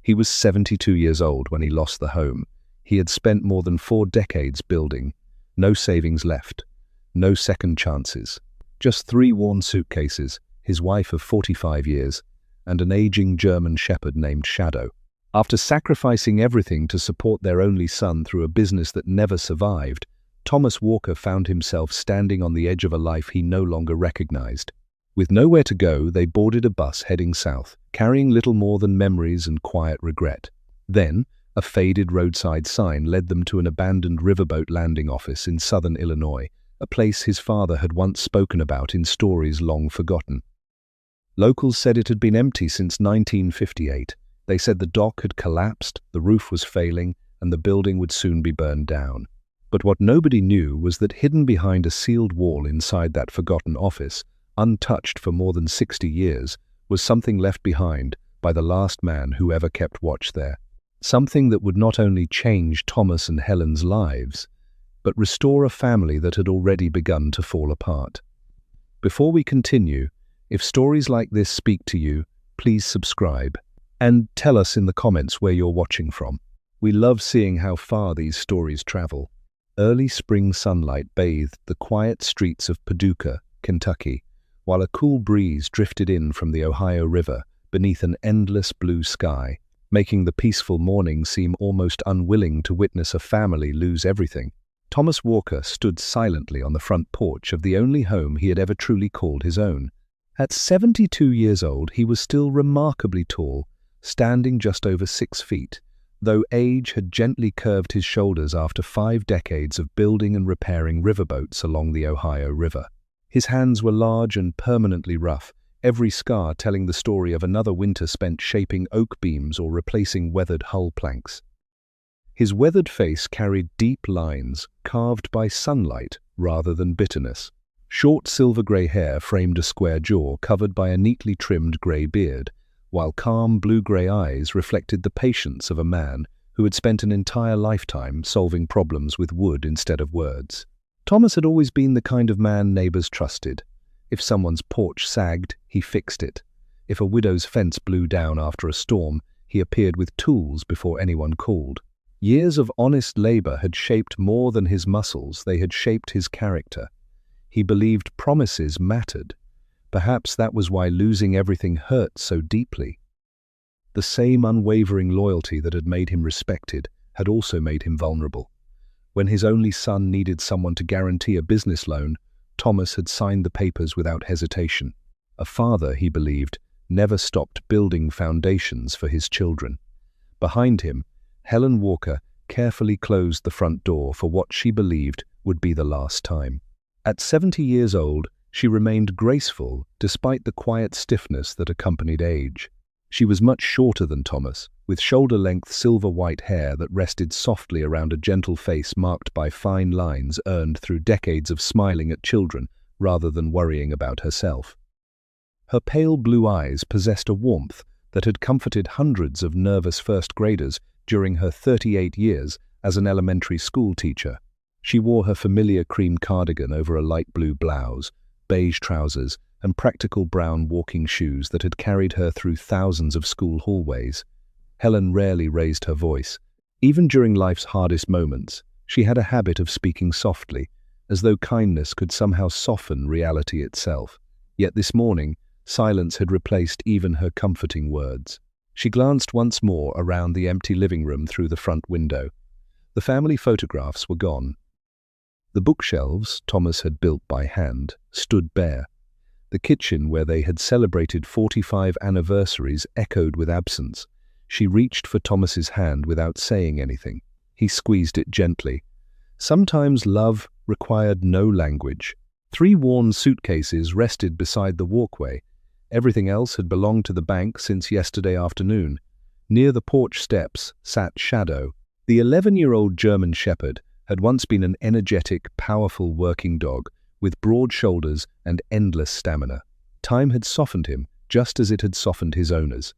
He was 72 years old when he lost the home. He had spent more than 4 decades building. No savings left. No second chances. Just 3 worn suitcases, his wife of 45 years, and an aging German shepherd named Shadow. After sacrificing everything to support their only son through a business that never survived, Thomas Walker found himself standing on the edge of a life he no longer recognized. With nowhere to go, they boarded a bus heading south, carrying little more than memories and quiet regret. Then, a faded roadside sign led them to an abandoned riverboat landing office in southern Illinois, a place his father had once spoken about in stories long forgotten. Locals said it had been empty since 1958. They said the dock had collapsed, the roof was failing, and the building would soon be burned down. But what nobody knew was that hidden behind a sealed wall inside that forgotten office, untouched for more than 60 years, was something left behind by the last man who ever kept watch there. Something that would not only change Thomas and Helen's lives, but restore a family that had already begun to fall apart. Before we continue, if stories like this speak to you, please subscribe and tell us in the comments where you're watching from. We love seeing how far these stories travel. Early spring sunlight bathed the quiet streets of Paducah, Kentucky, while a cool breeze drifted in from the Ohio River beneath an endless blue sky, making the peaceful morning seem almost unwilling to witness a family lose everything. Thomas Walker stood silently on the front porch of the only home he had ever truly called his own. At 72 years old, he was still remarkably tall, standing just over 6 feet, though age had gently curved his shoulders after 5 decades of building and repairing riverboats along the Ohio River. His hands were large and permanently rough, every scar telling the story of another winter spent shaping oak beams or replacing weathered hull planks. His weathered face carried deep lines, carved by sunlight rather than bitterness. Short silver-grey hair framed a square jaw covered by a neatly trimmed grey beard, while calm blue-grey eyes reflected the patience of a man who had spent an entire lifetime solving problems with wood instead of words. Thomas had always been the kind of man neighbors trusted. If someone's porch sagged, he fixed it. If a widow's fence blew down after a storm, he appeared with tools before anyone called. Years of honest labor had shaped more than his muscles, they had shaped his character. He believed promises mattered. Perhaps that was why losing everything hurt so deeply. The same unwavering loyalty that had made him respected had also made him vulnerable. When his only son needed someone to guarantee a business loan, Thomas had signed the papers without hesitation. A father, he believed, never stopped building foundations for his children. Behind him, Helen Walker carefully closed the front door for what she believed would be the last time. At 70 years old, she remained graceful despite the quiet stiffness that accompanied age. She was much shorter than Thomas, with shoulder-length silver-white hair that rested softly around a gentle face marked by fine lines earned through decades of smiling at children rather than worrying about herself. Her pale blue eyes possessed a warmth that had comforted hundreds of nervous first-graders during her 38 years as an elementary school teacher. She wore her familiar cream cardigan over a light blue blouse, beige trousers, and practical brown walking shoes that had carried her through thousands of school hallways. Helen rarely raised her voice. Even during life's hardest moments, she had a habit of speaking softly, as though kindness could somehow soften reality itself. Yet this morning, silence had replaced even her comforting words. She glanced once more around the empty living room through the front window. The family photographs were gone. The bookshelves Thomas had built by hand stood bare. The kitchen, where they had celebrated 45 anniversaries, echoed with absence. She reached for Thomas's hand without saying anything. He squeezed it gently. Sometimes love required no language. 3 worn suitcases rested beside the walkway. Everything else had belonged to the bank since yesterday afternoon. Near the porch steps sat Shadow. The 11-year-old German shepherd had once been an energetic, powerful working dog with broad shoulders and endless stamina. Time had softened him, just as it had softened his owners.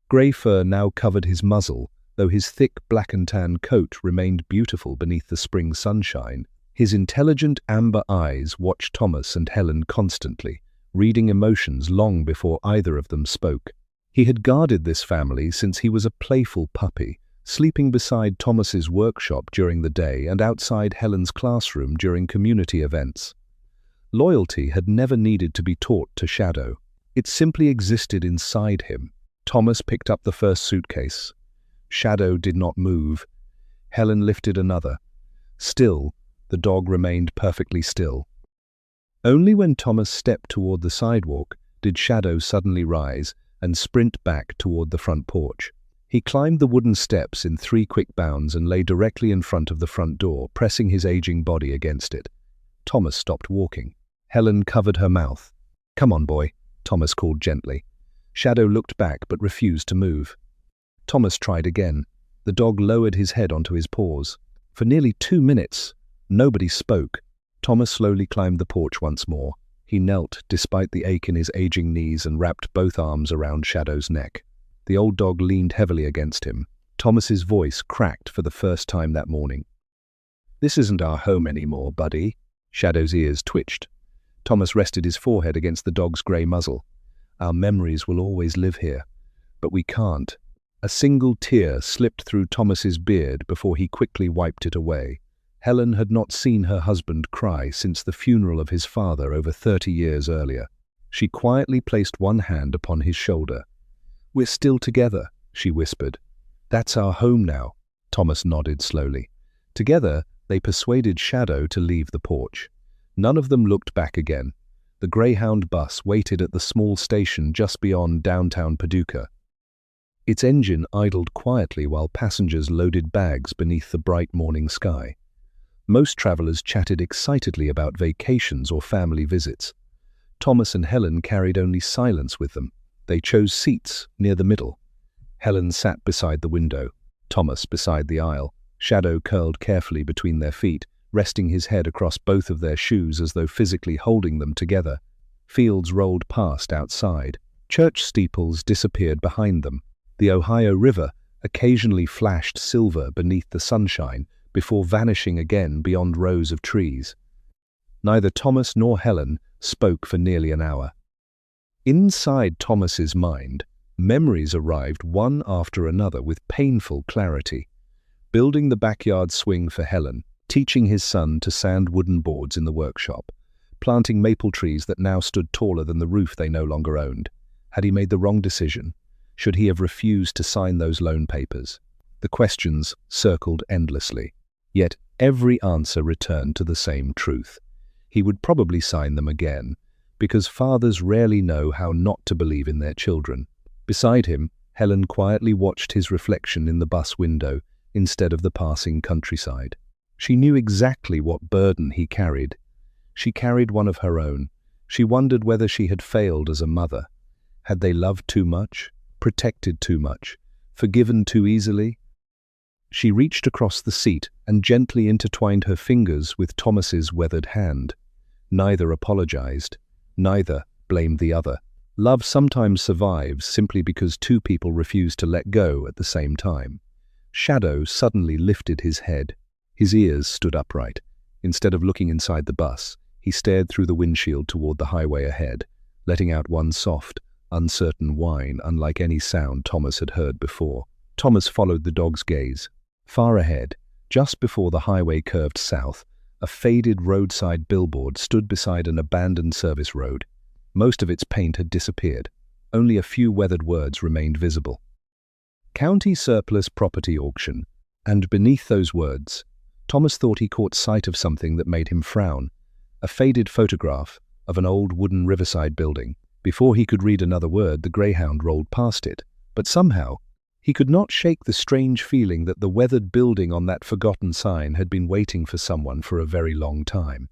Grey fur now covered his muzzle, though his thick black and tan coat remained beautiful beneath the spring sunshine. His intelligent amber eyes watched Thomas and Helen constantly, reading emotions long before either of them spoke. He had guarded this family since he was a playful puppy, sleeping beside Thomas's workshop during the day and outside Helen's classroom during community events. Loyalty had never needed to be taught to Shadow. It simply existed inside him. Thomas picked up the first suitcase. Shadow did not move. Helen lifted another. Still, the dog remained perfectly still. Only when Thomas stepped toward the sidewalk did Shadow suddenly rise and sprint back toward the front porch. He climbed the wooden steps in 3 quick bounds and lay directly in front of the front door, pressing his aging body against it. Thomas stopped walking. Helen covered her mouth. "Come on, boy," Thomas called gently. Shadow looked back but refused to move. Thomas tried again. The dog lowered his head onto his paws. For nearly 2 minutes, nobody spoke. Thomas slowly climbed the porch once more. He knelt, despite the ache in his aging knees, and wrapped both arms around Shadow's neck. The old dog leaned heavily against him. Thomas's voice cracked for the first time that morning. "This isn't our home anymore, buddy." Shadow's ears twitched. Thomas rested his forehead against the dog's grey muzzle. "Our memories will always live here, but we can't." A single tear slipped through Thomas's beard before he quickly wiped it away. Helen had not seen her husband cry since the funeral of his father over 30 years earlier. She quietly placed one hand upon his shoulder. "We're still together," she whispered. "That's our home now." Thomas nodded slowly. Together, they persuaded Shadow to leave the porch. None of them looked back again. The Greyhound bus waited at the small station just beyond downtown Paducah. Its engine idled quietly while passengers loaded bags beneath the bright morning sky. Most travelers chatted excitedly about vacations or family visits. Thomas and Helen carried only silence with them. They chose seats near the middle. Helen sat beside the window, Thomas beside the aisle. Shadow curled carefully between their feet, resting his head across both of their shoes as though physically holding them together. Fields rolled past outside. Church steeples disappeared behind them. The Ohio River occasionally flashed silver beneath the sunshine before vanishing again beyond rows of trees. Neither Thomas nor Helen spoke for nearly an hour. Inside Thomas's mind, memories arrived one after another with painful clarity. Building the backyard swing for Helen, teaching his son to sand wooden boards in the workshop, planting maple trees that now stood taller than the roof they no longer owned. Had he made the wrong decision? Should he have refused to sign those loan papers? The questions circled endlessly. Yet every answer returned to the same truth. He would probably sign them again, because fathers rarely know how not to believe in their children. Beside him, Helen quietly watched his reflection in the bus window instead of the passing countryside. She knew exactly what burden he carried. She carried one of her own. She wondered whether she had failed as a mother. Had they loved too much? Protected too much? Forgiven too easily? She reached across the seat and gently intertwined her fingers with Thomas's weathered hand. Neither apologized. Neither blamed the other. Love sometimes survives simply because two people refuse to let go at the same time. Shadow suddenly lifted his head. His ears stood upright. Instead of looking inside the bus, he stared through the windshield toward the highway ahead, letting out one soft, uncertain whine unlike any sound Thomas had heard before. Thomas followed the dog's gaze. Far ahead, just before the highway curved south, a faded roadside billboard stood beside an abandoned service road. Most of its paint had disappeared. Only a few weathered words remained visible. County Surplus Property Auction. And beneath those words, Thomas thought he caught sight of something that made him frown. A faded photograph of an old wooden riverside building. Before he could read another word, the Greyhound rolled past it. But somehow, he could not shake the strange feeling that the weathered building on that forgotten sign had been waiting for someone for a very long time.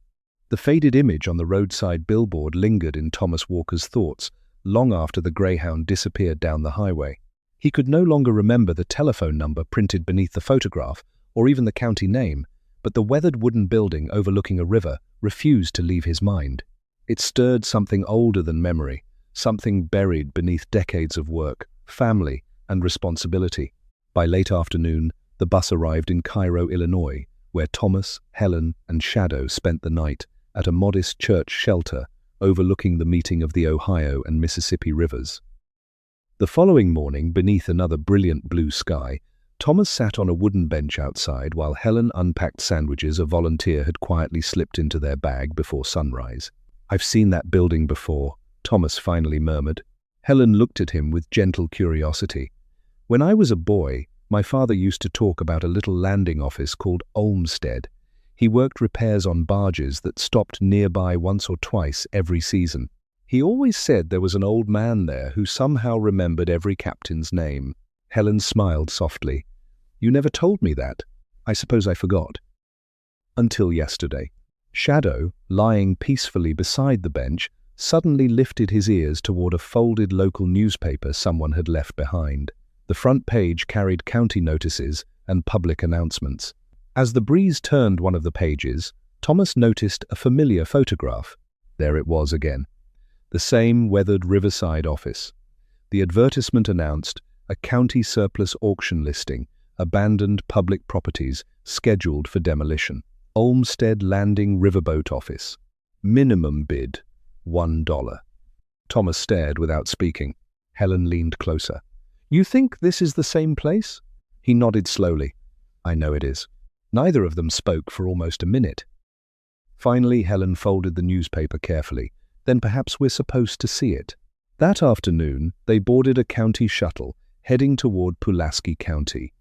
The faded image on the roadside billboard lingered in Thomas Walker's thoughts long after the Greyhound disappeared down the highway. He could no longer remember the telephone number printed beneath the photograph or even the county name, but the weathered wooden building overlooking a river refused to leave his mind. It stirred something older than memory, something buried beneath decades of work, family, and responsibility. By late afternoon, the bus arrived in Cairo, Illinois, where Thomas, Helen, and Shadow spent the night at a modest church shelter overlooking the meeting of the Ohio and Mississippi rivers. The following morning, beneath another brilliant blue sky, Thomas sat on a wooden bench outside while Helen unpacked sandwiches a volunteer had quietly slipped into their bag before sunrise. "I've seen that building before," Thomas finally murmured. Helen looked at him with gentle curiosity. "When I was a boy, my father used to talk about a little landing office called Olmsted. He worked repairs on barges that stopped nearby once or twice every season. He always said there was an old man there who somehow remembered every captain's name." Helen smiled softly. "You never told me that. I suppose I forgot." Until yesterday. Shadow, lying peacefully beside the bench, suddenly lifted his ears toward a folded local newspaper someone had left behind. The front page carried county notices and public announcements. As the breeze turned one of the pages, Thomas noticed a familiar photograph. There it was again. The same weathered riverside office. The advertisement announced a county surplus auction listing, abandoned public properties scheduled for demolition. Olmsted Landing Riverboat Office. Minimum bid, $1. Thomas stared without speaking. Helen leaned closer. "You think this is the same place?" He nodded slowly. "I know it is." Neither of them spoke for almost a minute. Finally, Helen folded the newspaper carefully. "Then perhaps we're supposed to see it." That afternoon, they boarded a county shuttle, heading toward Pulaski County.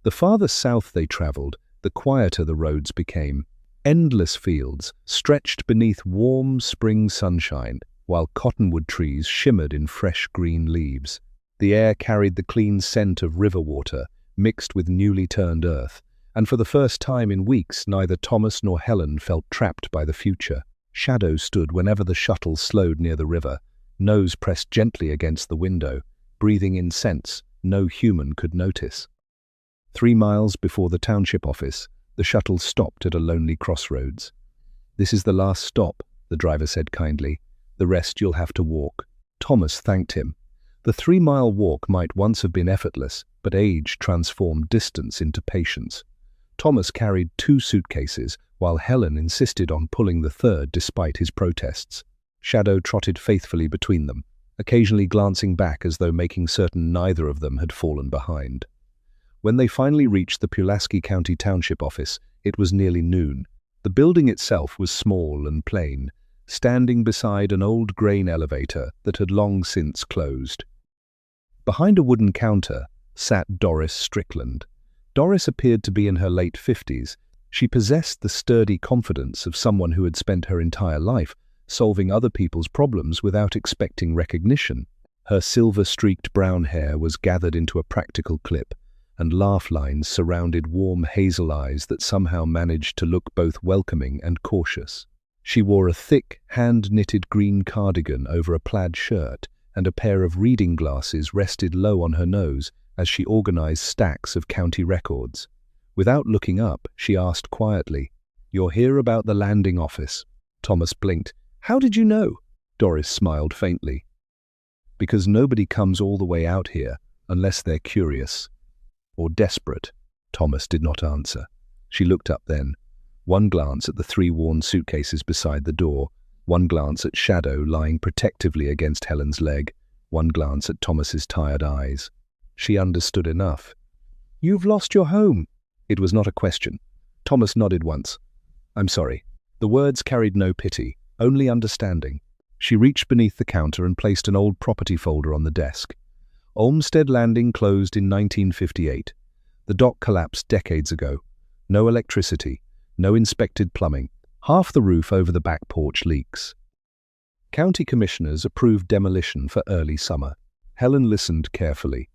The farther south they traveled, the quieter the roads became. Endless fields stretched beneath warm spring sunshine, while cottonwood trees shimmered in fresh green leaves. The air carried the clean scent of river water, mixed with newly turned earth, and for the first time in weeks, neither Thomas nor Helen felt trapped by the future. Shadow stood whenever the shuttle slowed near the river, nose pressed gently against the window, breathing in scents no human could notice. 3 miles before the township office, the shuttle stopped at a lonely crossroads. "This is the last stop," the driver said kindly. "The rest you'll have to walk." Thomas thanked him. The 3-mile walk might once have been effortless, but age transformed distance into patience. Thomas carried 2 suitcases, while Helen insisted on pulling the third despite his protests. Shadow trotted faithfully between them, occasionally glancing back as though making certain neither of them had fallen behind. When they finally reached the Pulaski County Township office, it was nearly noon. The building itself was small and plain, standing beside an old grain elevator that had long since closed. Behind a wooden counter sat Doris Strickland. Doris appeared to be in her late 50s. She possessed the sturdy confidence of someone who had spent her entire life solving other people's problems without expecting recognition. Her silver-streaked brown hair was gathered into a practical clip, and laugh lines surrounded warm hazel eyes that somehow managed to look both welcoming and cautious. She wore a thick, hand-knitted green cardigan over a plaid shirt, and a pair of reading glasses rested low on her nose as she organized stacks of county records. Without looking up, she asked quietly, "You're here about the landing office?" Thomas blinked. "How did you know?" Doris smiled faintly. "Because nobody comes all the way out here unless they're curious or desperate." Thomas did not answer. She looked up then. One glance at the 3 worn suitcases beside the door, one glance at Shadow lying protectively against Helen's leg, one glance at Thomas's tired eyes. She understood enough. "You've lost your home." It was not a question. Thomas nodded once. "I'm sorry." The words carried no pity, only understanding. She reached beneath the counter and placed an old property folder on the desk. Olmsted Landing closed in 1958. The dock collapsed decades ago. No electricity, no inspected plumbing. Half the roof over the back porch leaks. County commissioners approved demolition for early summer. Helen listened carefully.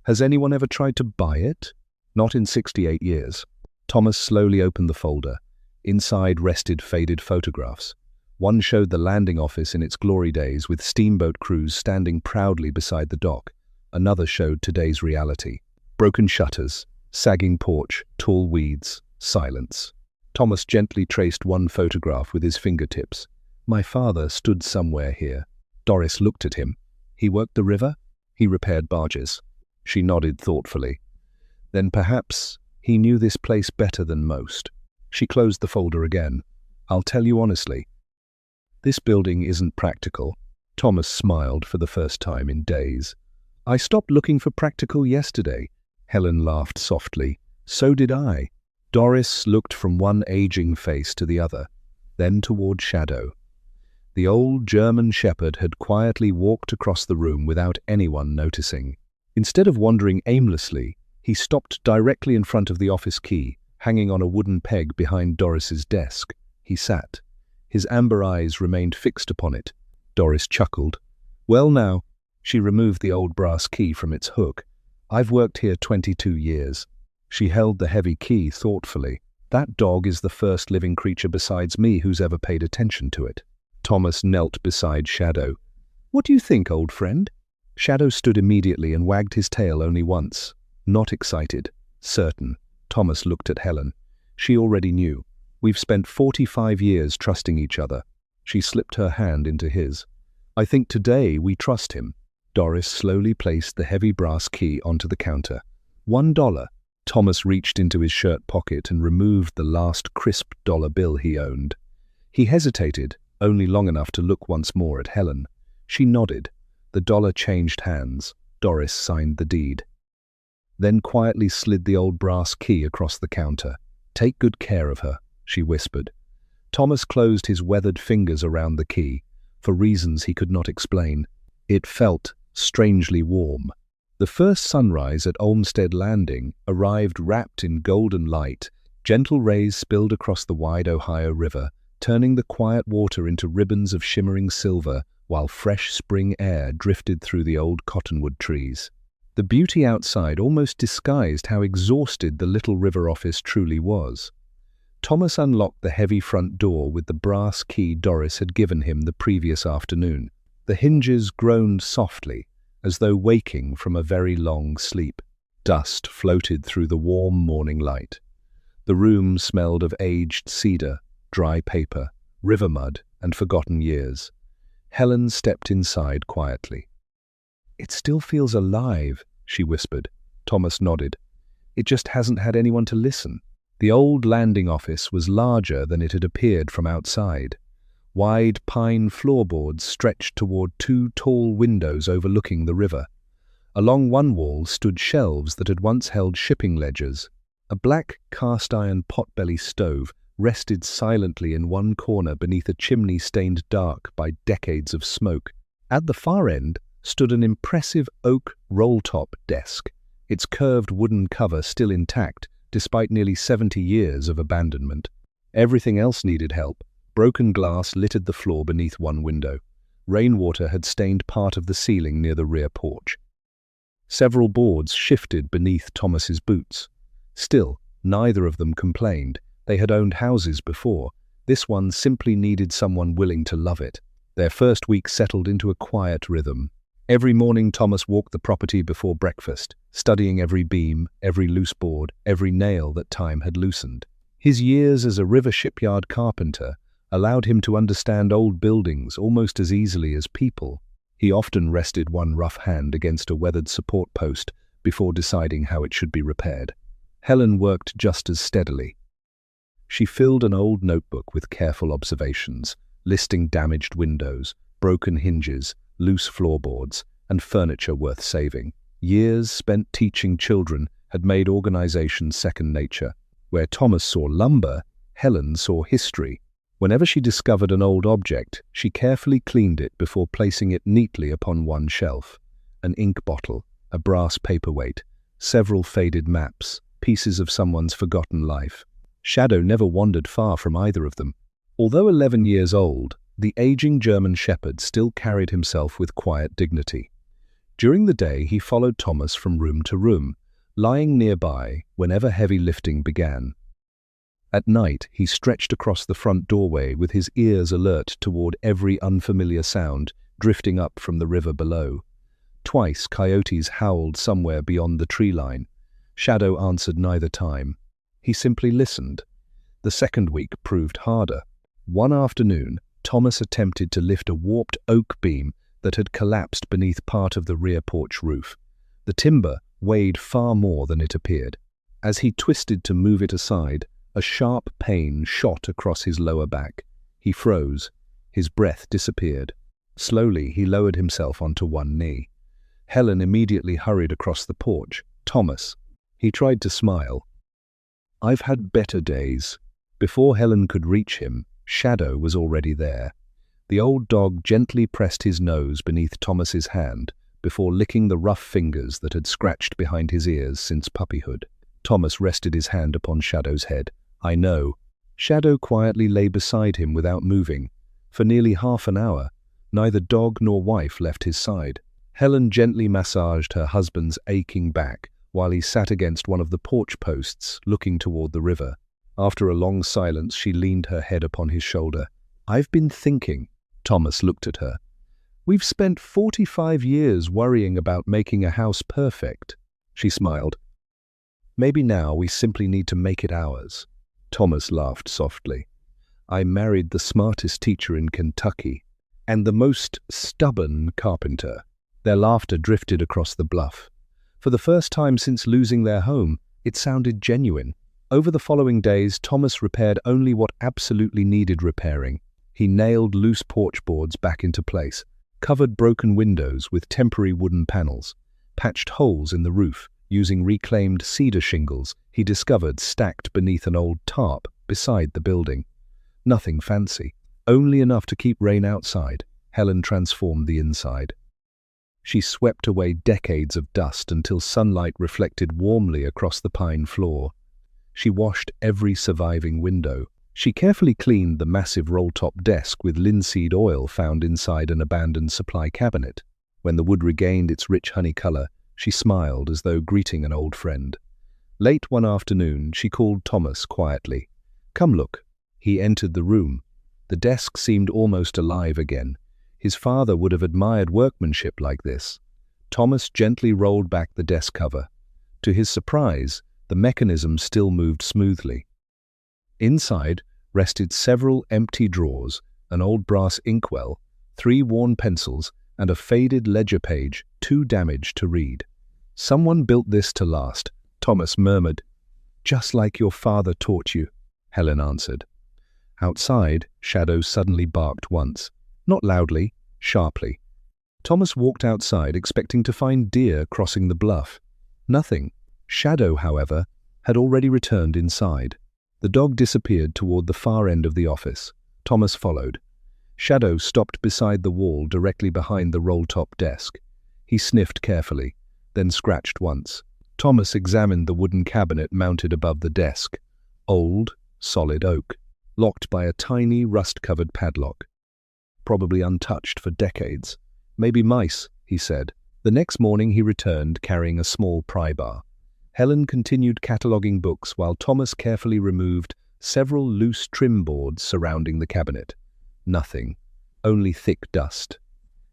"Has anyone ever tried to buy it?" "Not in 68 years. Thomas slowly opened the folder. Inside rested faded photographs. One showed the landing office in its glory days with steamboat crews standing proudly beside the dock. Another showed today's reality. Broken shutters, sagging porch, tall weeds, silence. Thomas gently traced one photograph with his fingertips. "My father stood somewhere here." Doris looked at him. "He worked the river?" "He repaired barges." She nodded thoughtfully. "Then perhaps he knew this place better than most." She closed the folder again. "I'll tell you honestly. This building isn't practical." Thomas smiled for the first time in days. I stopped looking for practical yesterday. Helen laughed softly. So did I. Doris looked from one aging face to the other, then toward Shadow. The old German shepherd had quietly walked across the room without anyone noticing. Instead of wandering aimlessly, he stopped directly in front of the office key, hanging on a wooden peg behind Doris's desk. He sat. His amber eyes remained fixed upon it. Doris chuckled. Well now, she removed the old brass key from its hook. I've worked here 22 years. She held the heavy key thoughtfully. That dog is the first living creature besides me who's ever paid attention to it. Thomas knelt beside Shadow. What do you think, old friend? Shadow stood immediately and wagged his tail only once. Not excited. Certain. Thomas looked at Helen. She already knew. We've spent 45 years trusting each other. She slipped her hand into his. I think today we trust him. Doris slowly placed the heavy brass key onto the counter. $1. Thomas reached into his shirt pocket and removed the last crisp dollar bill he owned. He hesitated, only long enough to look once more at Helen. She nodded. The dollar changed hands. Doris signed the deed. Then quietly slid the old brass key across the counter. Take good care of her, she whispered. Thomas closed his weathered fingers around the key, for reasons he could not explain. It felt strangely warm. The first sunrise at Olmsted Landing arrived wrapped in golden light. Gentle rays spilled across the wide Ohio River, turning the quiet water into ribbons of shimmering silver, while fresh spring air drifted through the old cottonwood trees. The beauty outside almost disguised how exhausted the little river office truly was. Thomas unlocked the heavy front door with the brass key Doris had given him the previous afternoon. The hinges groaned softly, as though waking from a very long sleep. Dust floated through the warm morning light. The room smelled of aged cedar, dry paper, river mud, and forgotten years. Helen stepped inside quietly. It still feels alive, she whispered. Thomas nodded. It just hasn't had anyone to listen. The old landing office was larger than it had appeared from outside. Wide pine floorboards stretched toward two tall windows overlooking the river. Along one wall stood shelves that had once held shipping ledgers. A black cast-iron potbelly stove rested silently in one corner beneath a chimney stained dark by decades of smoke. At the far end stood an impressive oak roll-top desk, its curved wooden cover still intact despite nearly 70 years of abandonment. Everything else needed help. Broken glass littered the floor beneath one window. Rainwater had stained part of the ceiling near the rear porch. Several boards shifted beneath Thomas's boots. Still, neither of them complained. They had owned houses before. This one simply needed someone willing to love it. Their first week settled into a quiet rhythm. Every morning Thomas walked the property before breakfast, studying every beam, every loose board, every nail that time had loosened. His years as a river shipyard carpenter allowed him to understand old buildings almost as easily as people. He often rested one rough hand against a weathered support post before deciding how it should be repaired. Helen worked just as steadily. She filled an old notebook with careful observations, listing damaged windows, broken hinges, loose floorboards, and furniture worth saving. Years spent teaching children had made organization second nature. Where Thomas saw lumber, Helen saw history. Whenever she discovered an old object, she carefully cleaned it before placing it neatly upon one shelf. An ink bottle, a brass paperweight, several faded maps, pieces of someone's forgotten life. Shadow never wandered far from either of them. Although 11 years old, the aging German shepherd still carried himself with quiet dignity. During the day, he followed Thomas from room to room, lying nearby whenever heavy lifting began. At night, he stretched across the front doorway with his ears alert toward every unfamiliar sound drifting up from the river below. Twice, coyotes howled somewhere beyond the tree line. Shadow answered neither time. He simply listened. The second week proved harder. One afternoon, Thomas attempted to lift a warped oak beam that had collapsed beneath part of the rear porch roof. The timber weighed far more than it appeared. As he twisted to move it aside, a sharp pain shot across his lower back. He froze. His breath disappeared. Slowly, he lowered himself onto one knee. Helen immediately hurried across the porch. "Thomas." He tried to smile. "I've had better days." Before Helen could reach him, Shadow was already there. The old dog gently pressed his nose beneath Thomas's hand before licking the rough fingers that had scratched behind his ears since puppyhood. Thomas rested his hand upon Shadow's head. "I know." Shadow quietly lay beside him without moving. For nearly half an hour, neither dog nor wife left his side. Helen gently massaged her husband's aching back while he sat against one of the porch posts, looking toward the river. After a long silence, she leaned her head upon his shoulder. "I've been thinking." Thomas looked at her. "We've spent 45 years worrying about making a house perfect." She smiled. "Maybe now we simply need to make it ours." Thomas laughed softly. "I married the smartest teacher in Kentucky and the most stubborn carpenter." Their laughter drifted across the bluff. For the first time since losing their home, it sounded genuine. Over the following days, Thomas repaired only what absolutely needed repairing. He nailed loose porch boards back into place, covered broken windows with temporary wooden panels, patched holes in the roof using reclaimed cedar shingles he discovered stacked beneath an old tarp beside the building. Nothing fancy, only enough to keep rain outside. Helen transformed the inside. She swept away decades of dust until sunlight reflected warmly across the pine floor. She washed every surviving window. She carefully cleaned the massive roll-top desk with linseed oil found inside an abandoned supply cabinet. When the wood regained its rich honey color, she smiled as though greeting an old friend. Late one afternoon, she called Thomas quietly. "Come look." He entered the room. The desk seemed almost alive again. His father would have admired workmanship like this. Thomas gently rolled back the desk cover. To his surprise, the mechanism still moved smoothly. Inside rested several empty drawers, an old brass inkwell, 3 worn pencils, and a faded ledger page too damaged to read. "Someone built this to last," Thomas murmured. "Just like your father taught you," Helen answered. Outside, Shadow suddenly barked once. Not loudly, sharply. Thomas walked outside expecting to find deer crossing the bluff. Nothing. Shadow, however, had already returned inside. The dog disappeared toward the far end of the office. Thomas followed. Shadow stopped beside the wall directly behind the roll-top desk. He sniffed carefully, then scratched once. Thomas examined the wooden cabinet mounted above the desk. Old, solid oak, locked by a tiny, rust-covered padlock. Probably untouched for decades. "Maybe mice," he said. The next morning he returned carrying a small pry bar. Helen continued cataloguing books while Thomas carefully removed several loose trim boards surrounding the cabinet. Nothing. Only thick dust.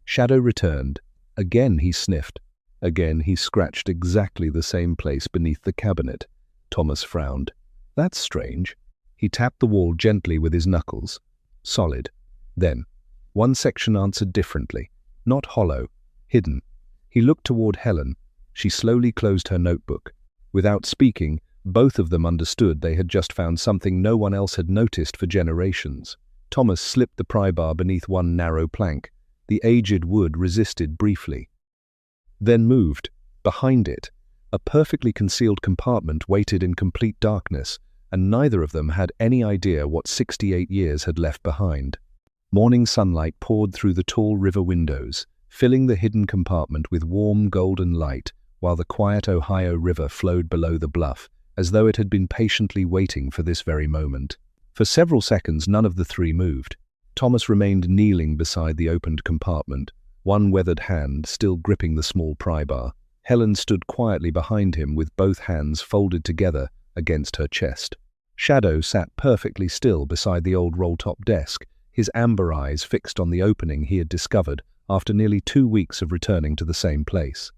Shadow returned. Again he sniffed. Again he scratched exactly the same place beneath the cabinet. Thomas frowned. "That's strange." He tapped the wall gently with his knuckles. Solid. Then, one section answered differently. Not hollow. Hidden. He looked toward Helen. She slowly closed her notebook. Without speaking, both of them understood they had just found something no one else had noticed for generations. Thomas slipped the pry bar beneath one narrow plank. The aged wood resisted briefly. Then moved. Behind it, a perfectly concealed compartment waited in complete darkness, and neither of them had any idea what 68 years had left behind. Morning sunlight poured through the tall river windows, filling the hidden compartment with warm golden light, while the quiet Ohio River flowed below the bluff, as though it had been patiently waiting for this very moment. For several seconds, none of the three moved. Thomas remained kneeling beside the opened compartment, one weathered hand still gripping the small pry bar. Helen stood quietly behind him with both hands folded together against her chest. Shadow sat perfectly still beside the old roll-top desk, his amber eyes fixed on the opening he had discovered after nearly 2 weeks of returning to the same place.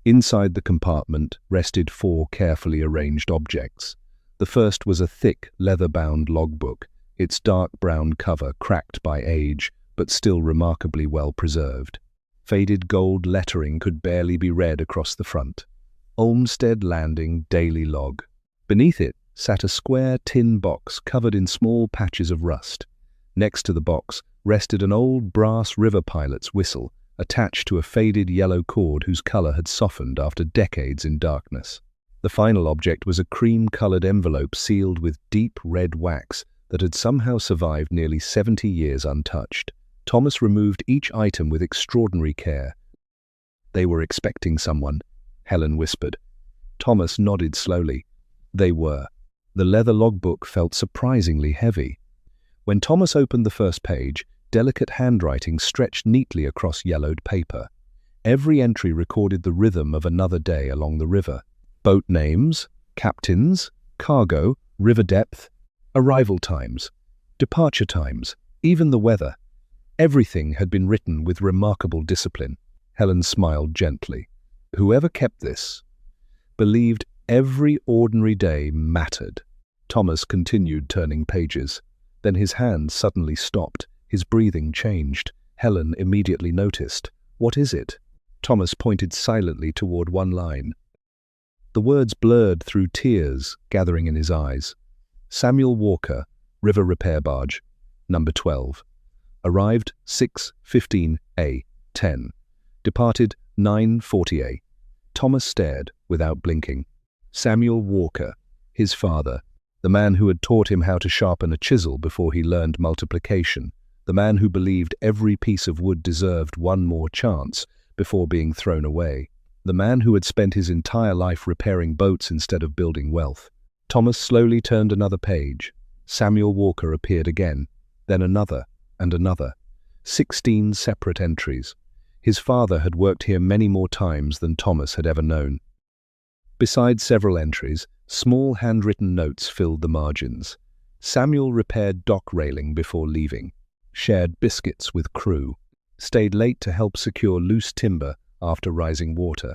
Inside the compartment rested 4 carefully arranged objects. The first was a thick, leather-bound logbook, its dark brown cover cracked by age, but still remarkably well preserved. Faded gold lettering could barely be read across the front. Olmsted Landing Daily Log. Beneath it sat a square tin box covered in small patches of rust. Next to the box rested an old brass river pilot's whistle, attached to a faded yellow cord whose color had softened after decades in darkness. The final object was a cream-colored envelope sealed with deep red wax that had somehow survived nearly 70 years untouched. Thomas removed each item with extraordinary care. "They were expecting someone," Helen whispered. Thomas nodded slowly. They were. The leather logbook felt surprisingly heavy. When Thomas opened the first page, delicate handwriting stretched neatly across yellowed paper. Every entry recorded the rhythm of another day along the river. Boat names, captains, cargo, river depth, arrival times, departure times, even the weather. Everything had been written with remarkable discipline. Helen smiled gently. Whoever kept this believed every ordinary day mattered. Thomas continued turning pages. Then his hand suddenly stopped. His breathing changed. Helen immediately noticed. "What is it?" Thomas pointed silently toward one line. The words blurred through tears gathering in his eyes. Samuel Walker, River Repair Barge, number 12. Arrived 6:15 A. 10. Departed 9:40 A. Thomas stared without blinking. Samuel Walker, his father, the man who had taught him how to sharpen a chisel before he learned multiplication, the man who believed every piece of wood deserved one more chance before being thrown away, the man who had spent his entire life repairing boats instead of building wealth. Thomas slowly turned another page. Samuel Walker appeared again, then another and another. 16 separate entries. His father had worked here many more times than Thomas had ever known. Besides several entries, small handwritten notes filled the margins. Samuel repaired dock railing before leaving, shared biscuits with crew, stayed late to help secure loose timber after rising water.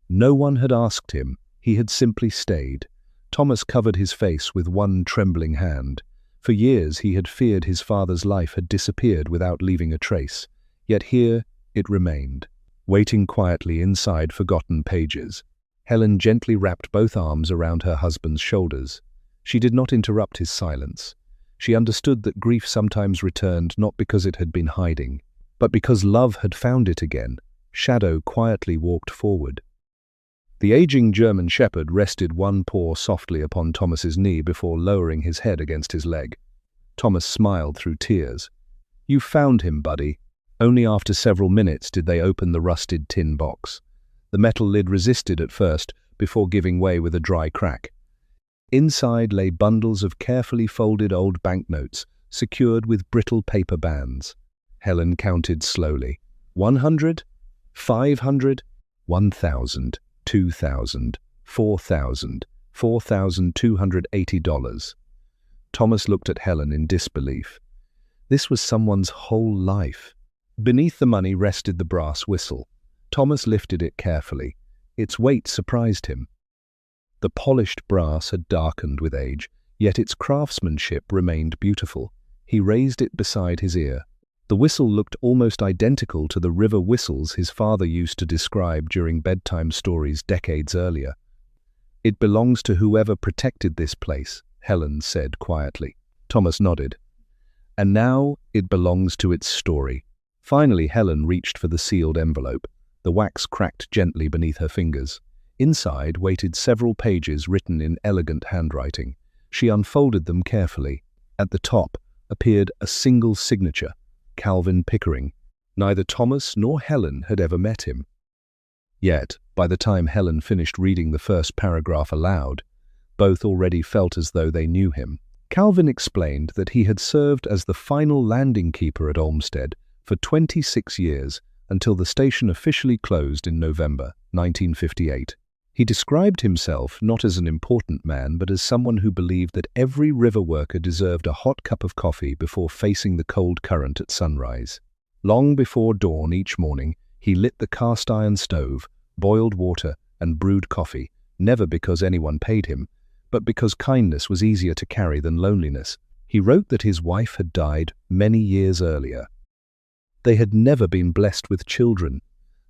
No one had asked him, he had simply stayed. Thomas covered his face with one trembling hand. For years he had feared his father's life had disappeared without leaving a trace, yet here it remained, waiting quietly inside forgotten pages. Helen gently wrapped both arms around her husband's shoulders. She did not interrupt his silence. She understood that grief sometimes returned not because it had been hiding, but because love had found it again. Shadow quietly walked forward. The aging German shepherd rested one paw softly upon Thomas's knee before lowering his head against his leg. Thomas smiled through tears. "You found him, buddy." Only after several minutes did they open the rusted tin box. The metal lid resisted at first, before giving way with a dry crack. Inside lay bundles of carefully folded old banknotes, secured with brittle paper bands. Helen counted slowly. 100, 500, 1,000, 2,000, 4,000, $4,280. Thomas looked at Helen in disbelief. This was someone's whole life. Beneath the money rested the brass whistle. Thomas lifted it carefully. Its weight surprised him. The polished brass had darkened with age, yet its craftsmanship remained beautiful. He raised it beside his ear. The whistle looked almost identical to the river whistles his father used to describe during bedtime stories decades earlier. "It belongs to whoever protected this place," Helen said quietly. Thomas nodded. "And now it belongs to its story." Finally, Helen reached for the sealed envelope. The wax cracked gently beneath her fingers. Inside waited several pages written in elegant handwriting. She unfolded them carefully. At the top appeared a single signature, Calvin Pickering. Neither Thomas nor Helen had ever met him. Yet, by the time Helen finished reading the first paragraph aloud, both already felt as though they knew him. Calvin explained that he had served as the final landing keeper at Olmsted for 26 years until the station officially closed in November 1958. He described himself not as an important man, but as someone who believed that every river worker deserved a hot cup of coffee before facing the cold current at sunrise. Long before dawn each morning, he lit the cast-iron stove, boiled water, and brewed coffee, never because anyone paid him, but because kindness was easier to carry than loneliness. He wrote that his wife had died many years earlier. They had never been blessed with children.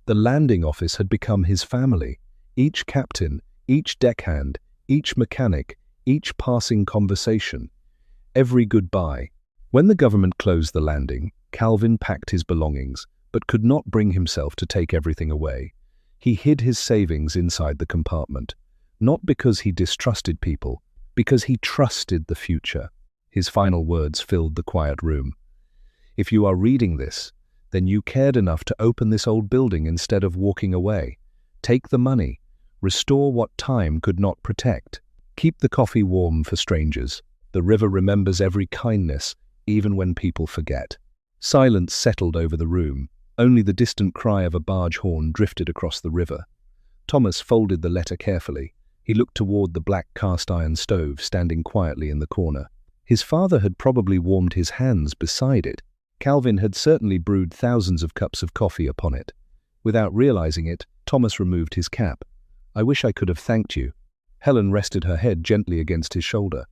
The landing office had become his family. Each captain, each deckhand, each mechanic, each passing conversation, every goodbye. When the government closed the landing, Calvin packed his belongings, but could not bring himself to take everything away. He hid his savings inside the compartment, not because he distrusted people, because he trusted the future. His final words filled the quiet room. If you are reading this, then you cared enough to open this old building instead of walking away. Take the money. Restore what time could not protect. Keep the coffee warm for strangers. The river remembers every kindness, even when people forget. Silence settled over the room. Only the distant cry of a barge horn drifted across the river. Thomas folded the letter carefully. He looked toward the black cast-iron stove standing quietly in the corner. His father had probably warmed his hands beside it. Calvin had certainly brewed thousands of cups of coffee upon it. Without realizing it, Thomas removed his cap. "I wish I could have thanked you." Helen rested her head gently against his shoulder.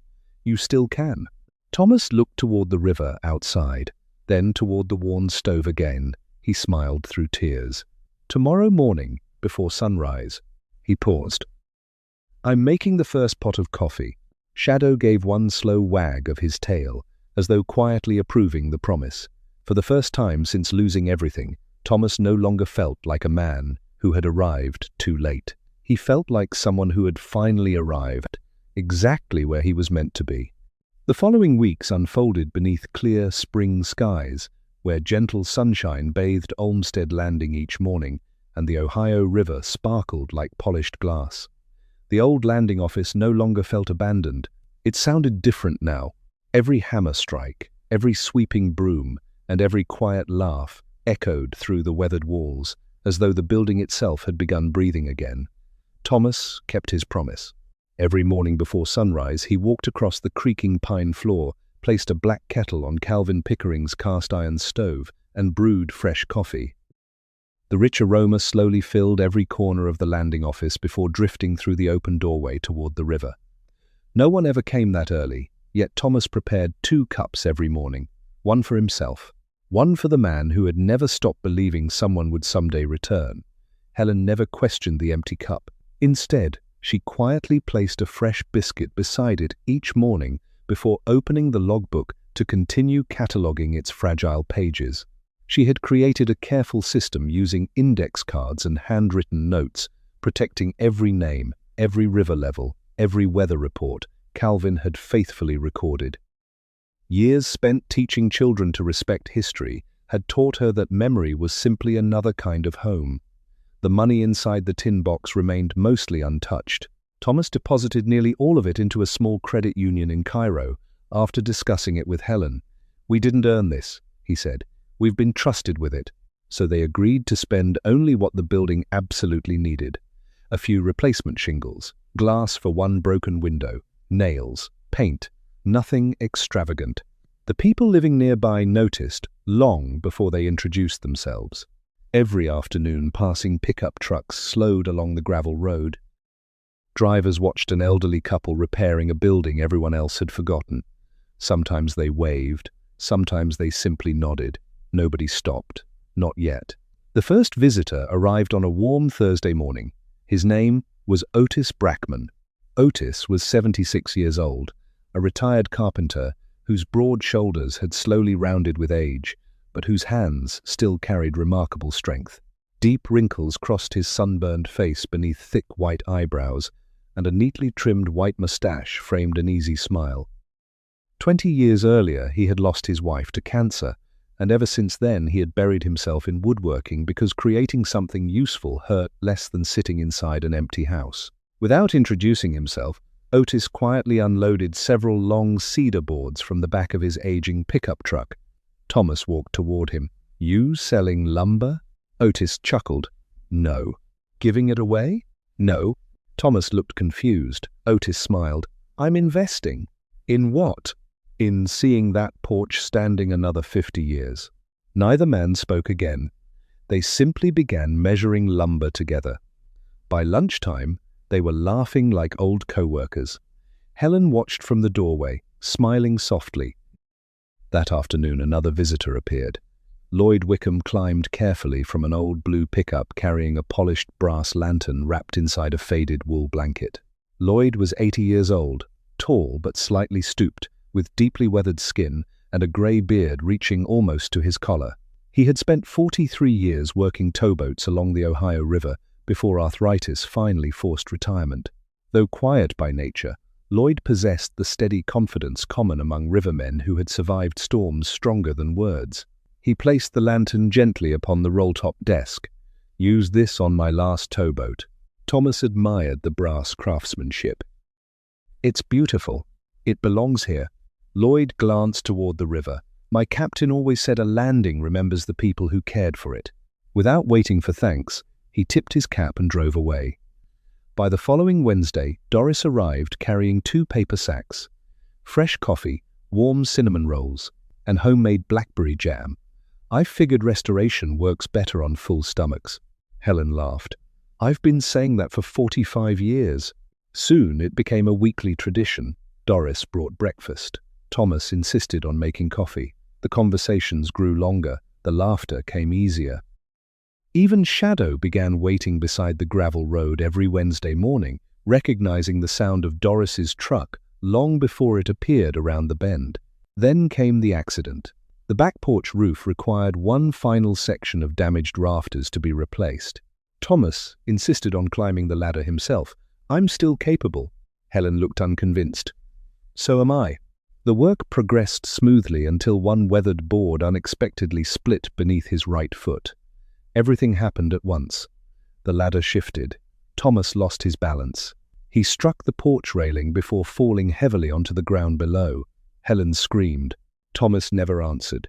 "You still can." Thomas looked toward the river outside, then toward the worn stove again. He smiled through tears. "Tomorrow morning, before sunrise." He paused. "I'm making the first pot of coffee." Shadow gave one slow wag of his tail, as though quietly approving the promise. For the first time since losing everything, Thomas no longer felt like a man who had arrived too late. He felt like someone who had finally arrived, exactly where he was meant to be. The following weeks unfolded beneath clear spring skies, where gentle sunshine bathed Olmsted Landing each morning, and the Ohio River sparkled like polished glass. The old landing office no longer felt abandoned. It sounded different now. Every hammer strike, every sweeping broom, and every quiet laugh echoed through the weathered walls, as though the building itself had begun breathing again. Thomas kept his promise. Every morning before sunrise, he walked across the creaking pine floor, placed a black kettle on Calvin Pickering's cast-iron stove, and brewed fresh coffee. The rich aroma slowly filled every corner of the landing office before drifting through the open doorway toward the river. No one ever came that early, yet Thomas prepared 2 cups every morning, one for himself, one for the man who had never stopped believing someone would someday return. Helen never questioned the empty cup. Instead, she quietly placed a fresh biscuit beside it each morning before opening the logbook to continue cataloging its fragile pages. She had created a careful system using index cards and handwritten notes, protecting every name, every river level, every weather report Calvin had faithfully recorded. Years spent teaching children to respect history had taught her that memory was simply another kind of home. The money inside the tin box remained mostly untouched. Thomas deposited nearly all of it into a small credit union in Cairo after discussing it with Helen. "We didn't earn this," he said. "We've been trusted with it." So they agreed to spend only what the building absolutely needed. A few replacement shingles, glass for one broken window, nails, paint, nothing extravagant. The people living nearby noticed long before they introduced themselves. Every afternoon, passing pickup trucks slowed along the gravel road. Drivers watched an elderly couple repairing a building everyone else had forgotten. Sometimes they waved, sometimes they simply nodded. Nobody stopped. Not yet. The first visitor arrived on a warm Thursday morning. His name was Otis Brackman. Otis was 76 years old, a retired carpenter whose broad shoulders had slowly rounded with age, but whose hands still carried remarkable strength. Deep wrinkles crossed his sunburned face beneath thick white eyebrows, and a neatly trimmed white mustache framed an easy smile. 20 years earlier, he had lost his wife to cancer, and ever since then he had buried himself in woodworking because creating something useful hurt less than sitting inside an empty house. Without introducing himself, Otis quietly unloaded several long cedar boards from the back of his aging pickup truck. Thomas walked toward him. "You selling lumber?" Otis chuckled. "No." "Giving it away?" "No." Thomas looked confused. Otis smiled. "I'm investing." "In what?" "In seeing that porch standing another 50 years. Neither man spoke again. They simply began measuring lumber together. By lunchtime, they were laughing like old co-workers. Helen watched from the doorway, smiling softly. That afternoon, another visitor appeared. Lloyd Wickham climbed carefully from an old blue pickup carrying a polished brass lantern wrapped inside a faded wool blanket. Lloyd was 80 years old, tall but slightly stooped, with deeply weathered skin and a grey beard reaching almost to his collar. He had spent 43 years working towboats along the Ohio River before arthritis finally forced retirement. Though quiet by nature, Lloyd possessed the steady confidence common among rivermen who had survived storms stronger than words. He placed the lantern gently upon the roll-top desk. "Use this on my last towboat." Thomas admired the brass craftsmanship. "It's beautiful. It belongs here." Lloyd glanced toward the river. "My captain always said a landing remembers the people who cared for it." Without waiting for thanks, he tipped his cap and drove away. By the following Wednesday, Doris arrived carrying 2 paper sacks, fresh coffee, warm cinnamon rolls, and homemade blackberry jam. "I figured restoration works better on full stomachs." Helen laughed. "I've been saying that for 45 years. Soon it became a weekly tradition. Doris brought breakfast. Thomas insisted on making coffee. The conversations grew longer. The laughter came easier. Even Shadow began waiting beside the gravel road every Wednesday morning, recognizing the sound of Doris's truck long before it appeared around the bend. Then came the accident. The back porch roof required one final section of damaged rafters to be replaced. Thomas insisted on climbing the ladder himself. "I'm still capable." Helen looked unconvinced. "So am I." The work progressed smoothly until one weathered board unexpectedly split beneath his right foot. Everything happened at once. The ladder shifted. Thomas lost his balance. He struck the porch railing before falling heavily onto the ground below. Helen screamed. Thomas never answered.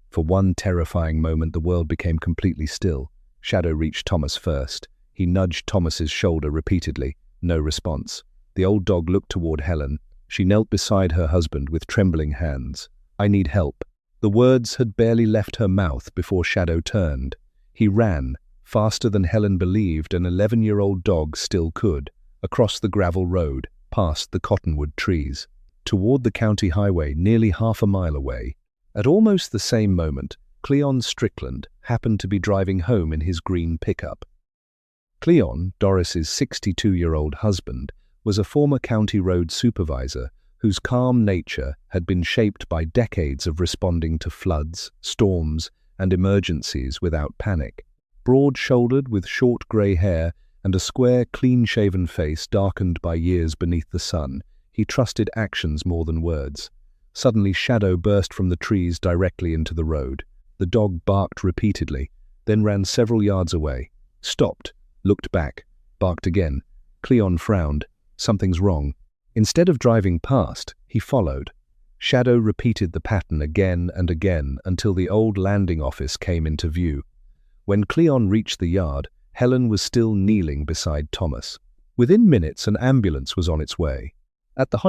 For one terrifying moment, the world became completely still. Shadow reached Thomas first. He nudged Thomas's shoulder repeatedly. No response. The old dog looked toward Helen. She knelt beside her husband with trembling hands. "I need help." The words had barely left her mouth before Shadow turned. He ran, faster than Helen believed an 11-year-old dog still could, across the gravel road, past the cottonwood trees, toward the county highway nearly half a mile away. At almost the same moment, Cleon Strickland happened to be driving home in his green pickup. Cleon, Doris's 62-year-old husband, was a former county road supervisor whose calm nature had been shaped by decades of responding to floods, storms, and emergencies without panic. Broad-shouldered with short grey hair and a square, clean-shaven face darkened by years beneath the sun, he trusted actions more than words. Suddenly, Shadow burst from the trees directly into the road. The dog barked repeatedly, then ran several yards away, stopped, looked back, barked again. Cleon frowned. Something's wrong. Instead of driving past, he followed. Shadow repeated the pattern again and again until the old landing office came into view. When Cleon reached the yard, Helen was still kneeling beside Thomas. Within minutes, an ambulance was on its way. At the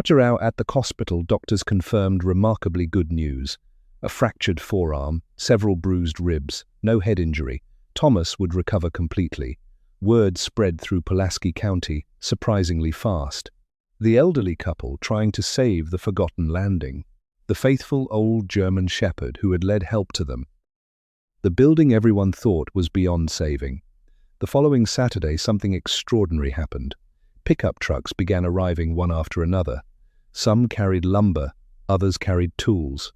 hospital, doctors confirmed remarkably good news. A fractured forearm, several bruised ribs, no head injury. Thomas would recover completely. Word spread through Pulaski County, surprisingly fast. The elderly couple trying to save the forgotten landing. The faithful old German shepherd who had led help to them. The building everyone thought was beyond saving. The following Saturday, something extraordinary happened. Pickup trucks began arriving one after another. Some carried lumber, others carried tools.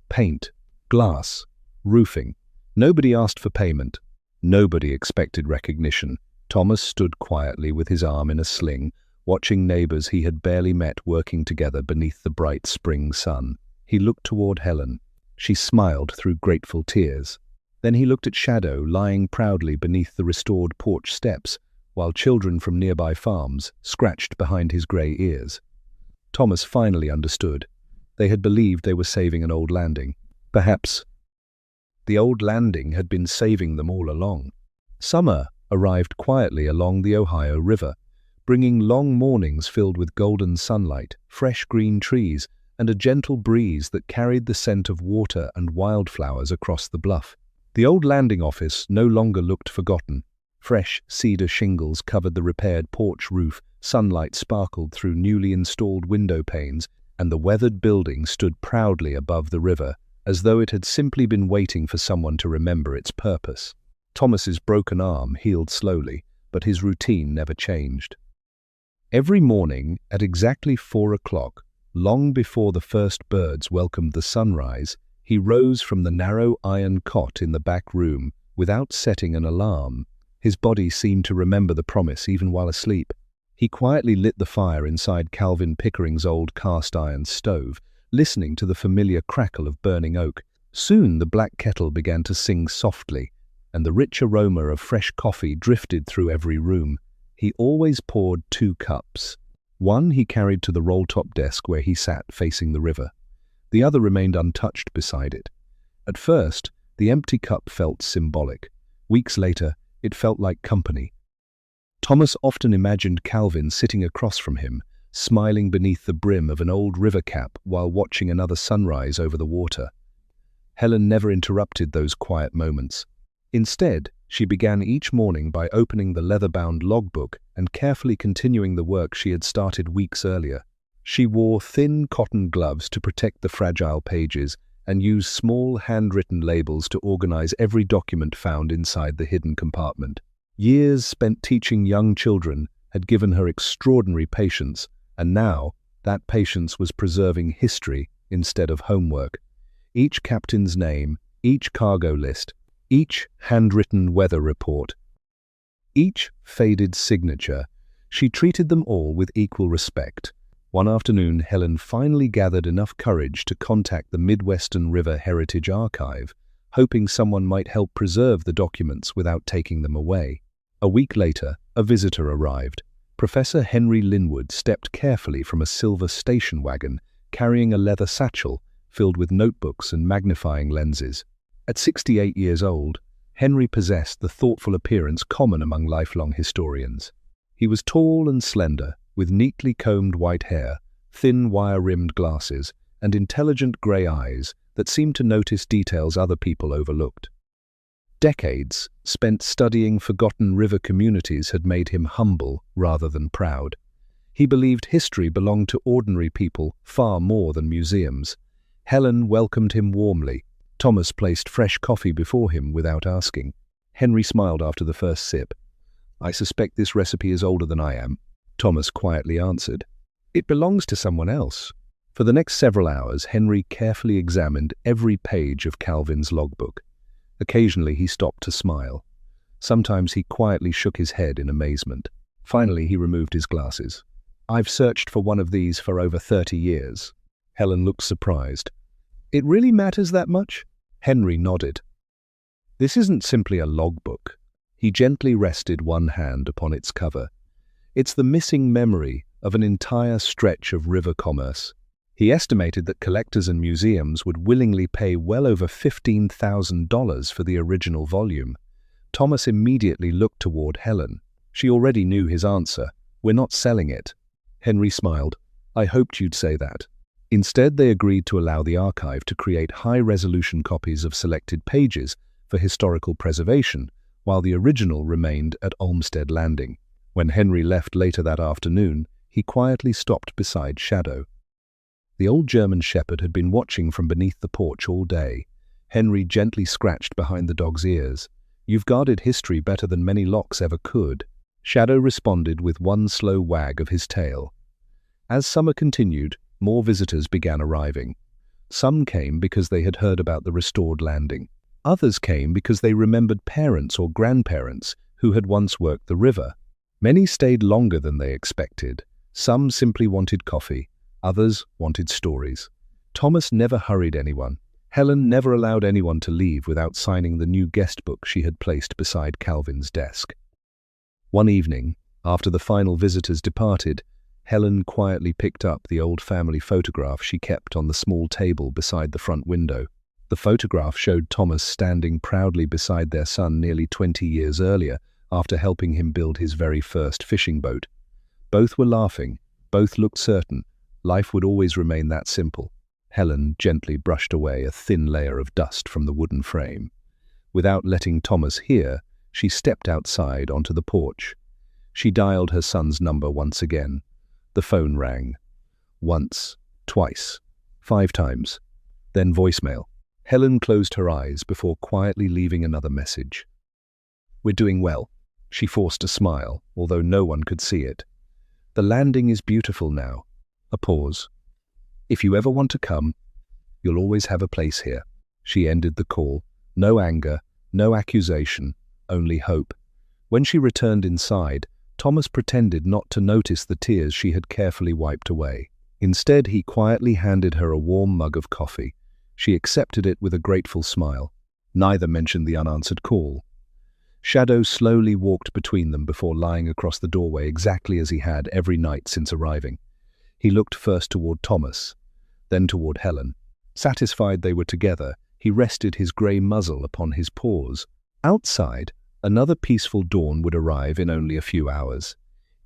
Paint, glass, roofing. Nobody asked for payment. Nobody expected recognition. Thomas stood quietly with his arm in a sling, watching neighbors he had barely met working together beneath the bright spring sun. He looked toward Helen. She smiled through grateful tears. Then he looked at Shadow lying proudly beneath the restored porch steps, while children from nearby farms scratched behind his gray ears. Thomas finally understood. They had believed they were saving an old landing. Perhaps the old landing had been saving them all along. Summer arrived quietly along the Ohio River, bringing long mornings filled with golden sunlight, fresh green trees, and a gentle breeze that carried the scent of water and wildflowers across the bluff. The old landing office no longer looked forgotten. Fresh cedar shingles covered the repaired porch roof, sunlight sparkled through newly installed window panes, and the weathered building stood proudly above the river, as though it had simply been waiting for someone to remember its purpose. Thomas's broken arm healed slowly, but his routine never changed. Every morning at exactly 4 o'clock, long before the first birds welcomed the sunrise, He rose from the narrow iron cot in the back room without setting an alarm. His body seemed to remember the promise even while asleep. He quietly lit the fire inside Calvin Pickering's old cast-iron stove, listening to the familiar crackle of burning oak. Soon the black kettle began to sing softly, and the rich aroma of fresh coffee drifted through every room. He always poured 2 cups. One he carried to the roll-top desk where he sat facing the river. The other remained untouched beside it. At first, the empty cup felt symbolic. Weeks later, it felt like company. Thomas often imagined Calvin sitting across from him, smiling beneath the brim of an old river cap while watching another sunrise over the water. Helen never interrupted those quiet moments. Instead, she began each morning by opening the leather-bound logbook and carefully continuing the work she had started weeks earlier. She wore thin cotton gloves to protect the fragile pages and used small handwritten labels to organize every document found inside the hidden compartment. Years spent teaching young children had given her extraordinary patience, and now that patience was preserving history instead of homework. Each captain's name, each cargo list, each handwritten weather report, each faded signature, she treated them all with equal respect. One afternoon, Helen finally gathered enough courage to contact the Midwestern River Heritage Archive, hoping someone might help preserve the documents without taking them away. A week later, a visitor arrived. Professor Henry Linwood stepped carefully from a silver station wagon, carrying a leather satchel filled with notebooks and magnifying lenses. At 68 years old, Henry possessed the thoughtful appearance common among lifelong historians. He was tall and slender, with neatly combed white hair, thin wire-rimmed glasses, and intelligent grey eyes that seemed to notice details other people overlooked. Decades spent studying forgotten river communities had made him humble rather than proud. He believed history belonged to ordinary people far more than museums. Helen welcomed him warmly. Thomas placed fresh coffee before him without asking. Henry smiled after the first sip. "I suspect this recipe is older than I am," Thomas quietly answered. "It belongs to someone else." For the next several hours, Henry carefully examined every page of Calvin's logbook. Occasionally he stopped to smile. Sometimes he quietly shook his head in amazement. Finally he removed his glasses. "I've searched for one of these for over 30 years. Helen looked surprised. "It really matters that much?" Henry nodded. "This isn't simply a logbook." He gently rested one hand upon its cover. "It's the missing memory of an entire stretch of river commerce." He estimated that collectors and museums would willingly pay well over $15,000 for the original volume. Thomas immediately looked toward Helen. She already knew his answer. "We're not selling it." Henry smiled. "I hoped you'd say that." Instead, they agreed to allow the archive to create high-resolution copies of selected pages for historical preservation, while the original remained at Olmsted Landing. When Henry left later that afternoon, he quietly stopped beside Shadow. The old German shepherd had been watching from beneath the porch all day. Henry gently scratched behind the dog's ears. "You've guarded history better than many locks ever could." Shadow responded with one slow wag of his tail. As summer continued, more visitors began arriving. Some came because they had heard about the restored landing. Others came because they remembered parents or grandparents who had once worked the river. Many stayed longer than they expected. Some simply wanted coffee. Others wanted stories. Thomas never hurried anyone. Helen never allowed anyone to leave without signing the new guest book she had placed beside Calvin's desk. One evening, after the final visitors departed, Helen quietly picked up the old family photograph she kept on the small table beside the front window. The photograph showed Thomas standing proudly beside their son nearly 20 years earlier, after helping him build his very first fishing boat. Both were laughing. Both looked certain. Life would always remain that simple. Helen gently brushed away a thin layer of dust from the wooden frame. Without letting Thomas hear, she stepped outside onto the porch. She dialed her son's number once again. The phone rang. Once, twice, 5 times. Then voicemail. Helen closed her eyes before quietly leaving another message. "We're doing well." She forced a smile, although no one could see it. "The landing is beautiful now." A pause. "If you ever want to come, you'll always have a place here." She ended the call. No anger, no accusation, only hope. When she returned inside, Thomas pretended not to notice the tears she had carefully wiped away. Instead, he quietly handed her a warm mug of coffee. She accepted it with a grateful smile. Neither mentioned the unanswered call. Shadow slowly walked between them before lying across the doorway exactly as he had every night since arriving. He looked first toward Thomas, then toward Helen. Satisfied they were together, he rested his grey muzzle upon his paws. Outside, another peaceful dawn would arrive in only a few hours.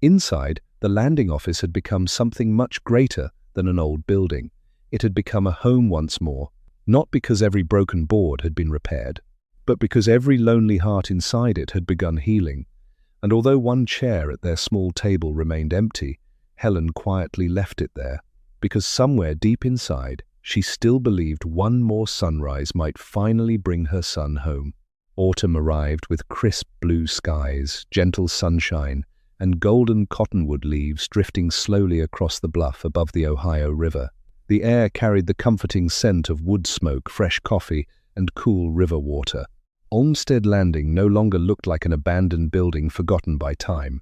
Inside, the landing office had become something much greater than an old building. It had become a home once more, not because every broken board had been repaired, but because every lonely heart inside it had begun healing. And although one chair at their small table remained empty, Helen quietly left it there, because somewhere deep inside, she still believed one more sunrise might finally bring her son home. Autumn arrived with crisp blue skies, gentle sunshine, and golden cottonwood leaves drifting slowly across the bluff above the Ohio River. The air carried the comforting scent of wood smoke, fresh coffee, and cool river water. Olmsted Landing no longer looked like an abandoned building forgotten by time.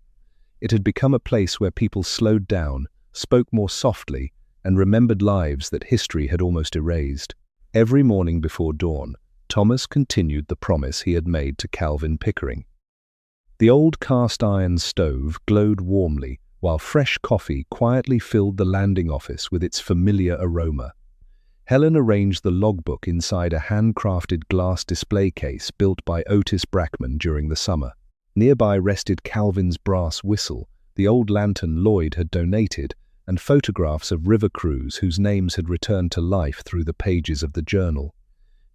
It had become a place where people slowed down, spoke more softly, and remembered lives that history had almost erased. Every morning before dawn, Thomas continued the promise he had made to Calvin Pickering. The old cast-iron stove glowed warmly, while fresh coffee quietly filled the landing office with its familiar aroma. Helen arranged the logbook inside a handcrafted glass display case built by Otis Brackman during the summer. Nearby rested Calvin's brass whistle, the old lantern Lloyd had donated, and photographs of river crews whose names had returned to life through the pages of the journal.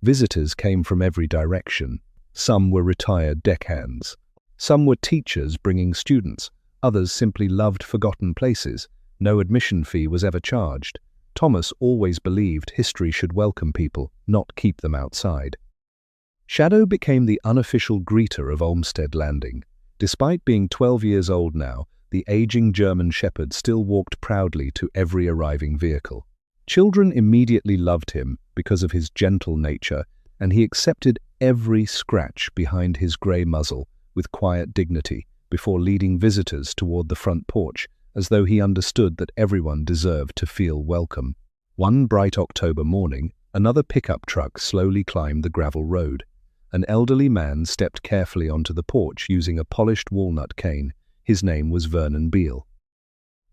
Visitors came from every direction. Some were retired deckhands. Some were teachers bringing students. Others simply loved forgotten places. No admission fee was ever charged. Thomas always believed history should welcome people, not keep them outside. Shadow became the unofficial greeter of Olmsted Landing. Despite being 12 years old now, the aging German shepherd still walked proudly to every arriving vehicle. Children immediately loved him because of his gentle nature, and he accepted every scratch behind his grey muzzle with quiet dignity before leading visitors toward the front porch, as though he understood that everyone deserved to feel welcome. One bright October morning, another pickup truck slowly climbed the gravel road. An elderly man stepped carefully onto the porch using a polished walnut cane. His name was Vernon Beale.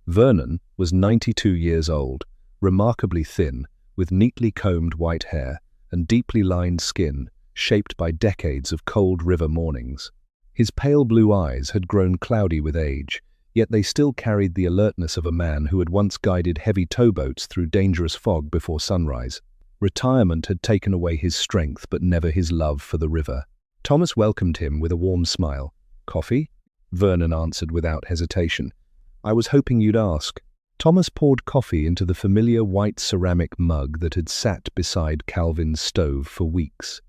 Vernon was 92 years old, remarkably thin, with neatly combed white hair and deeply lined skin shaped by decades of cold river mornings. His pale blue eyes had grown cloudy with age, yet they still carried the alertness of a man who had once guided heavy towboats through dangerous fog before sunrise. Retirement had taken away his strength, but never his love for the river. Thomas welcomed him with a warm smile. "Coffee?" Vernon answered without hesitation. "I was hoping you'd ask." Thomas poured coffee into the familiar white ceramic mug that had sat beside Calvin's stove for weeks.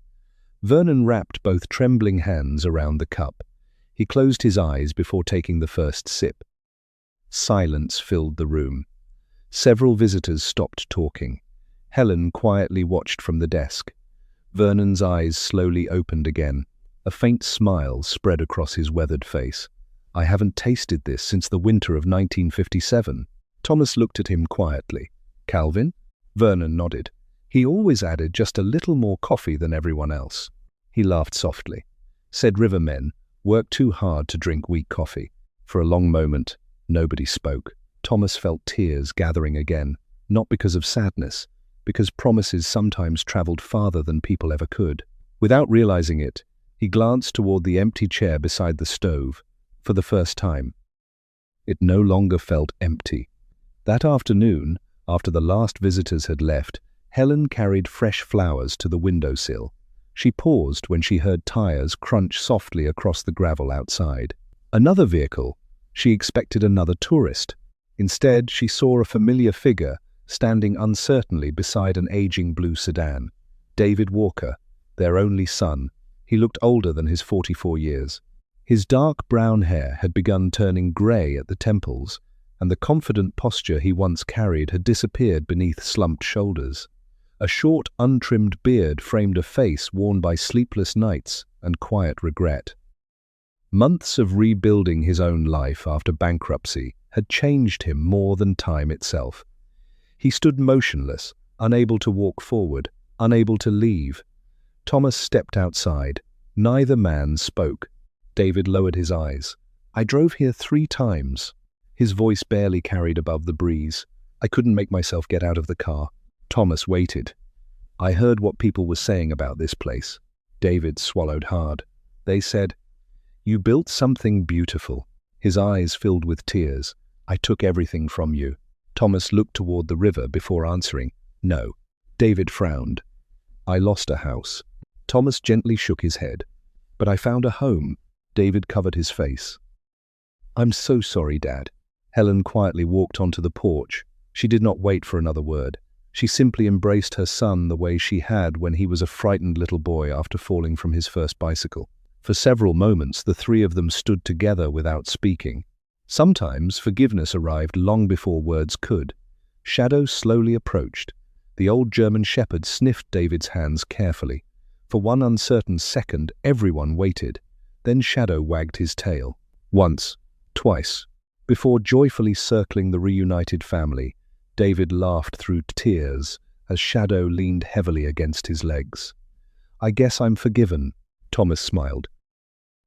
Vernon wrapped both trembling hands around the cup. He closed his eyes before taking the first sip. Silence filled the room. Several visitors stopped talking. Helen quietly watched from the desk. Vernon's eyes slowly opened again. A faint smile spread across his weathered face. "I haven't tasted this since the winter of 1957. Thomas looked at him quietly. "Calvin?" Vernon nodded. "He always added just a little more coffee than everyone else." He laughed softly. "Said rivermen work too hard to drink weak coffee." For a long moment, nobody spoke. Thomas felt tears gathering again, not because of sadness, because promises sometimes traveled farther than people ever could. Without realizing it, he glanced toward the empty chair beside the stove. For the first time, it no longer felt empty. That afternoon, after the last visitors had left, Helen carried fresh flowers to the windowsill. She paused when she heard tires crunch softly across the gravel outside. Another vehicle. She expected another tourist. Instead, she saw a familiar figure standing uncertainly beside an aging blue sedan. David Walker, their only son. He looked older than his 44 years. His dark brown hair had begun turning grey at the temples, and the confident posture he once carried had disappeared beneath slumped shoulders. A short, untrimmed beard framed a face worn by sleepless nights and quiet regret. Months of rebuilding his own life after bankruptcy had changed him more than time itself. He stood motionless, unable to walk forward, unable to leave. Thomas stepped outside. Neither man spoke. David lowered his eyes. "I drove here 3 times." His voice barely carried above the breeze. "I couldn't make myself get out of the car." Thomas waited. "I heard what people were saying about this place." David swallowed hard. "They said, 'You built something beautiful.'" His eyes filled with tears. "I took everything from you." Thomas looked toward the river before answering, "No." David frowned. "I lost a house." Thomas gently shook his head. "But I found a home." David covered his face. "I'm so sorry, Dad." Helen quietly walked onto the porch. She did not wait for another word. She simply embraced her son the way she had when he was a frightened little boy after falling from his first bicycle. For several moments, the 3 of them stood together without speaking. Sometimes forgiveness arrived long before words could. Shadow slowly approached. The old German shepherd sniffed David's hands carefully. For one uncertain second, everyone waited. Then Shadow wagged his tail. Once, twice. Before joyfully circling the reunited family, David laughed through tears as Shadow leaned heavily against his legs. "I guess I'm forgiven," Thomas smiled.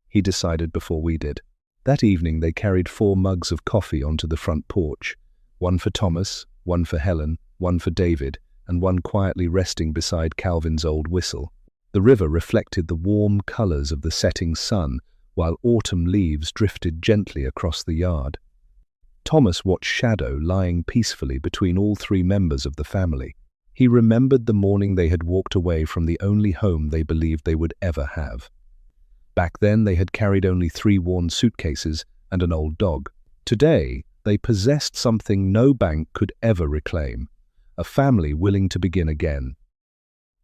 He decided before we did. That evening they carried 4 mugs of coffee onto the front porch. One for Thomas, one for Helen, one for David, and one quietly resting beside Calvin's old whistle. The river reflected the warm colors of the setting sun, while autumn leaves drifted gently across the yard. Thomas watched Shadow lying peacefully between all 3 members of the family. He remembered the morning they had walked away from the only home they believed they would ever have. Back then they had carried only 3 worn suitcases and an old dog. Today, they possessed something no bank could ever reclaim, a family willing to begin again.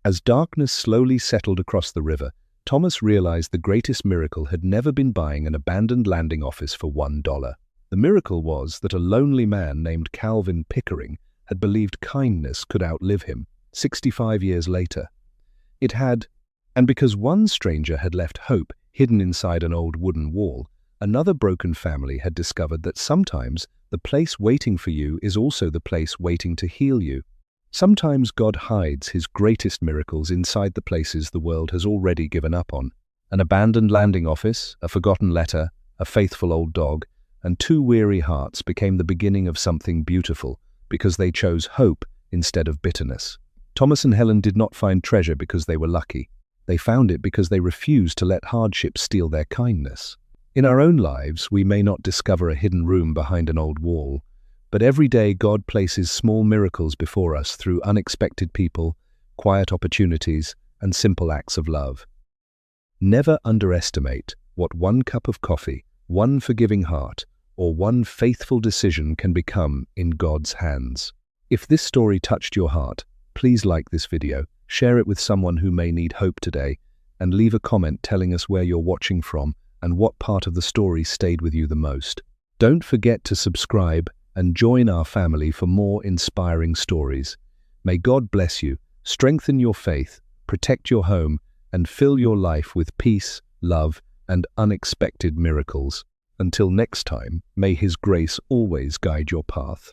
As darkness slowly settled across the river, Thomas realized the greatest miracle had never been buying an abandoned landing office for $1. The miracle was that a lonely man named Calvin Pickering had believed kindness could outlive him, 65 years later. It had, and because one stranger had left hope hidden inside an old wooden wall, another broken family had discovered that sometimes the place waiting for you is also the place waiting to heal you. Sometimes God hides his greatest miracles inside the places the world has already given up on. An abandoned landing office, a forgotten letter, a faithful old dog, and 2 weary hearts became the beginning of something beautiful because they chose hope instead of bitterness. Thomas and Helen did not find treasure because they were lucky. They found it because they refused to let hardship steal their kindness. In our own lives, we may not discover a hidden room behind an old wall, but every day God places small miracles before us through unexpected people, quiet opportunities, and simple acts of love. Never underestimate what 1 cup of coffee, 1 forgiving heart, or 1 faithful decision can become in God's hands. If this story touched your heart, please like this video, share it with someone who may need hope today, and leave a comment telling us where you're watching from and what part of the story stayed with you the most. Don't forget to subscribe and join our family for more inspiring stories. May God bless you, strengthen your faith, protect your home, and fill your life with peace, love, and unexpected miracles. Until next time, may His grace always guide your path.